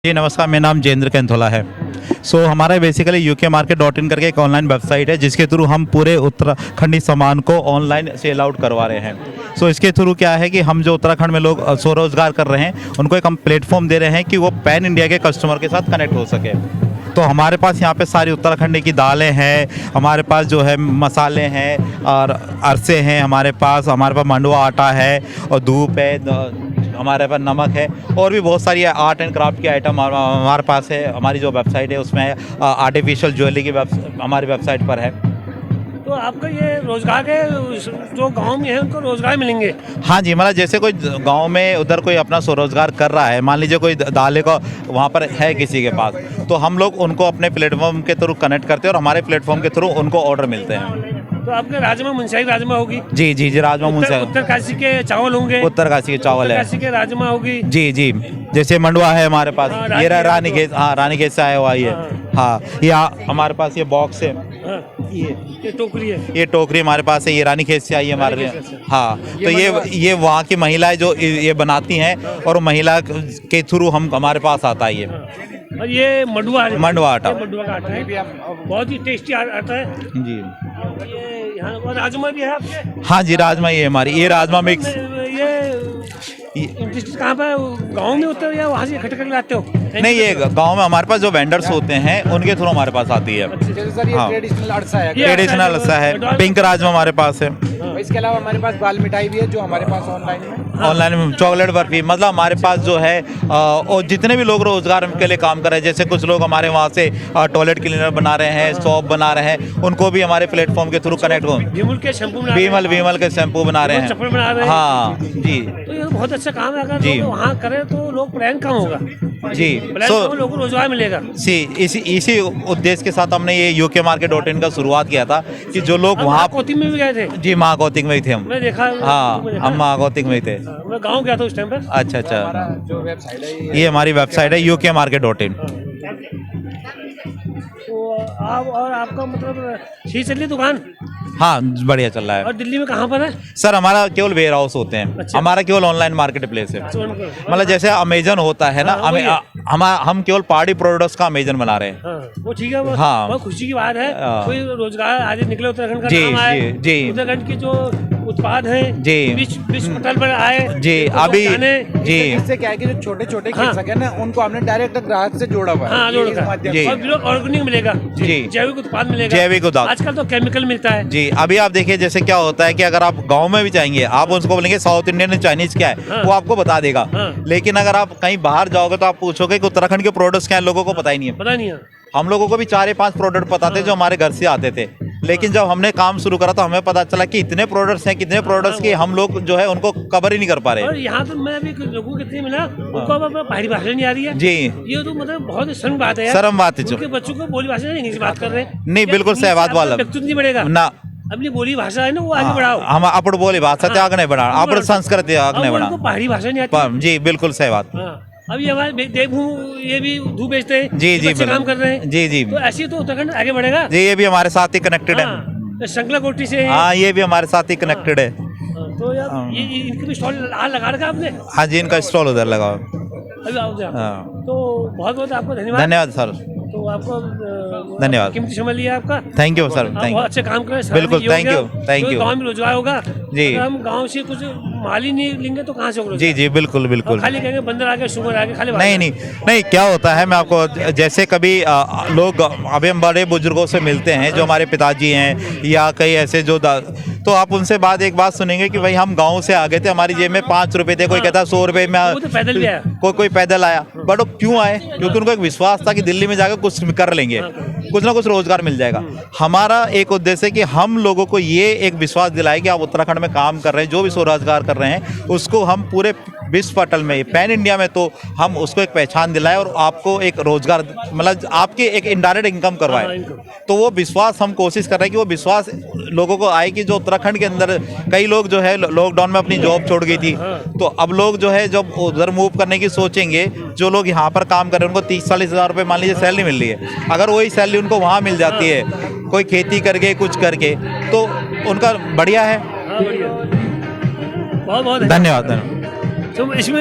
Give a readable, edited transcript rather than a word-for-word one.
जी नमस्कार, मेरा नाम जयेंद्र कैंथोला है। हमारा बेसिकली ukmarket.in करके एक ऑनलाइन वेबसाइट है जिसके थ्रू हम पूरे उत्तराखंडी सामान को ऑनलाइन सेल आउट करवा रहे हैं। इसके थ्रू क्या है कि हम जो उत्तराखंड में लोग स्वरोजगार कर रहे हैं उनको एक हम प्लेटफॉर्म दे रहे हैं कि वो पैन इंडिया के कस्टमर के साथ कनेक्ट हो सके। तो हमारे पास यहाँ पे सारी उत्तराखंडी की दालें हैं, हमारे पास जो है मसाले हैं और अरसे हैं, हमारे पास मंडुआ आटा है और धूप है, हमारे पास नमक है और भी बहुत सारी आर्ट एंड क्राफ्ट की आइटम हमारे पास है। हमारी जो वेबसाइट है उसमें आर्टिफिशियल ज्वेलरी की हमारी वेबसाइट पर है। तो आपका ये रोजगार के जो गांव में है उनको रोजगार मिलेंगे? हाँ जी, मतलब जैसे कोई गांव में उधर कोई अपना स्वरोजगार कर रहा है, मान लीजिए कोई दाले का वहाँ पर है किसी के पास, तो हम लोग उनको अपने प्लेटफॉर्म के थ्रू कनेक्ट करते हैं और हमारे प्लेटफॉर्म के थ्रू उनको ऑर्डर मिलते हैं। तो आपके राजमा मुंशियाई राजमा होगी? जी जी जी, राजमा मुंशियाई। उत्तरकाशी के चावल होंगे? उत्तरकाशी के चावल है। उत्तरकाशी के राजमा होगी? जी जी, जैसे मंडुआ है हमारे पास, ये रानीखेत, हाँ रानीखेत से आया हुआ ये। हाँ, ये हमारे पास ये बॉक्स है, ये टोकरी है, ये टोकरी हमारे पास है, ये रानीखेत से आई है हमारे लिए। हाँ, तो ये वहाँ की महिलाएं जो ये बनाती हैं और महिला के थ्रू हमारे पास आता है ये। और ये मंडुआ आटा, मंडुआ आटा है, बहुत ही टेस्टी आटा है जी। ये यहाँ और राजमा भी है आपके? हाँ जी, राजमा ये हमारी, ये राजमा मिक्स। ये कहाँ पर गाँव में होते हो या वहाँ से इकट्ठे करके लाते हो? नहीं, ये गांव में हमारे पास जो वेंडर्स होते हैं उनके थ्रू हमारे पास आती है। हाँ। ट्रेडिशनल अरसा है, ट्रेडिशनल अरसा है, पिंक राजमा हमारे पास है। इसके अलावा हमारे पास बाल मिठाई भी है जो हमारे पास ऑनलाइन में चॉकलेट बर्फी, मतलब हमारे पास जो है और जितने भी लोग रोजगार के लिए काम कर रहे हैं, जैसे कुछ लोग हमारे वहाँ से टॉयलेट क्लीनर बना रहे हैं, शॉप बना रहे हैं, उनको भी हमारे प्लेटफॉर्म के थ्रू कनेक्ट हो। विमल के शैम्पू बना रहे हैं। हाँ जी, तो ये बहुत अच्छा काम है। अगर लोग वहाँ करें तो लोग प्लान कम होगा जी, लोगों को रोजगार मिलेगा। इसी उद्देश्य के साथ हमने ये ukmarket.in का शुरुआत किया था कि जो लोग वहाँ महाकोती में भी गए थे। जी, महागौतिक में ही थे हम। मैं देखा, हाँ, हम महागौतिक में ही थे। मैं गाँव गया था उस टाइम पे। अच्छा अच्छा, जो वेबसाइट है ये हमारी वेबसाइट है ukmarket.in। तो आप और आपका मतलब ठीक चल रही दुकान? हाँ, बढ़िया चल रहा है। और दिल्ली में कहाँ पर है सर? हमारा केवल वेयर हाउस होते हैं। अच्छा। हमारा केवल ऑनलाइन मार्केट प्लेस है। मतलब जैसे अमेजन होता है ना, हम केवल पहाड़ी प्रोडक्ट्स का अमेजन बना रहे हैं। वो ठीक है, हाँ, बहुत खुशी की बात है। कोई रोजगार आज निकले उत्तराखंड का जी, नाम आए, जी, उत्तराखंड की जो उत्पाद है जी, विश्व पटल पर आए जी। अभी जी, इससे क्या है कि जो छोटे छोटे कृषक है ना उनको हमने डायरेक्ट ग्राहक से जोड़ा हुआ है। हाँ, जी। और ऑर्गेनिक मिलेगा जी, जैविक उत्पाद मिलेगा। जैविक उत्पाद, आजकल तो केमिकल मिलता है जी। अभी आप देखिए जैसे क्या होता है कि अगर आप गांव में भी जाएंगे, आप उनको बोलेंगे साउथ इंडियन चाइनीज क्या है, वो आपको बता देगा। लेकिन अगर आप कहीं बाहर जाओगे तो आप पूछोगे कि उत्तराखंड के प्रोडक्ट्स क्या है, लोगों को पता ही नहीं है। पता नहीं है। हम लोगों को भी 4 या 5 प्रोडक्ट पता थे जो हमारे घर से आते थे, लेकिन जब हमने काम शुरू करा तो हमें पता चला कि इतने प्रोडक्ट्स हैं, कितने प्रोडक्ट्स की हम लोग जो है उनको कवर ही नहीं कर पा रहे। और यहाँ तो मैं भी लोगों को कितनी मिला, उनको अब पहाड़ी भाषा नहीं आ रही है। जी, ये तो मतलब बहुत शर्म बात है यार। शर्म बात है उनके बच्चों को बोली भाषा इंग्लिश बात कर रहे हैं। नहीं, बिल्कुल सहवाद वाला नहीं बढ़ेगा ना, अपनी बोली भाषा है ना वो आगे बढ़ाओ। हम अपन बोली भाषा आगे बढ़ा, अपन संस्कृति आगे बढ़ा। पहाड़ी भाषा नहीं आती। जी, बिल्कुल सही बात। अभी हमारे देवभू ये भी धूप बेचते हैं। जी जी, काम कर रहे हैं। जी जी, तो ऐसे तो उत्तराखंड आगे बढ़ेगा। जी, ये भी हमारे साथ ही कनेक्टेड है। शंकला कोटी से, हाँ, ये भी हमारे साथ ही कनेक्टेड है। तो यार ये इनका भी स्टॉल लगा रखा आपने? हाँ जी, इनका स्टॉल उधर लगाओ। अभी आओ जाओ। हाँ, तो बहुत बहुत आपको धन्यवाद। धन्यवाद सर। तो आपको धन्यवाद, कीमती समय लिया आपका। Thank you sir, thank you. बहुत अच्छे काम कर रहे हैं। बिल्कुल, थैंक यू। गाँव में रोजगार होगा जी। हम गाँव से कुछ माल ही नहीं लेंगे तो कहाँ से होगा? जी जी, बिल्कुल बिल्कुल। खाली कहेंगे बंदर आगे, शुगर आगे, खाली नहीं, क्या होता है, मैं आपको जैसे कभी लोग अभी हम बड़े बुजुर्गों से मिलते हैं जो हमारे पिताजी हैं या कई ऐसे जो तो आप उनसे एक बात सुनेंगे कि भाई हम गांव से आ गए थे, हमारी जेब में 5 रुपए थे, कोई कहता 100 रुपए में, तो पैदल भी आया, कोई पैदल आया। बट वो क्यों आए? क्योंकि उनको एक विश्वास था कि दिल्ली में जाकर कुछ कर लेंगे, कुछ ना कुछ रोजगार मिल जाएगा। हमारा एक उद्देश्य है कि हम लोगों को ये एक विश्वास दिलाए कि आप उत्तराखंड में काम कर रहे हैं, जो भी स्वरोजगार कर रहे हैं उसको हम पूरे विश्व पटल में, पैन इंडिया में, तो हम उसको एक पहचान दिलाए और आपको एक रोजगार, मतलब आपकी एक इनडायरेक्ट इनकम करवाए। तो वो विश्वास हम कोशिश कर रहे हैं कि वो विश्वास लोगों को आए कि जो उत्तराखंड के अंदर कई लोग जो है लॉकडाउन में अपनी जॉब छोड़ गई थी, तो अब लोग जो है जब उधर मूव करने की सोचेंगे, जो लोग यहाँ पर काम कर रहे हैं उनको 30-40 हज़ार रुपये मान लीजिए सैलरी मिल रही है, अगर वही सैलरी उनको वहाँ मिल जाती है, कोई खेती करके कुछ करके, तो उनका बढ़िया है। बहुत बहुत धन्यवाद। तो इसमें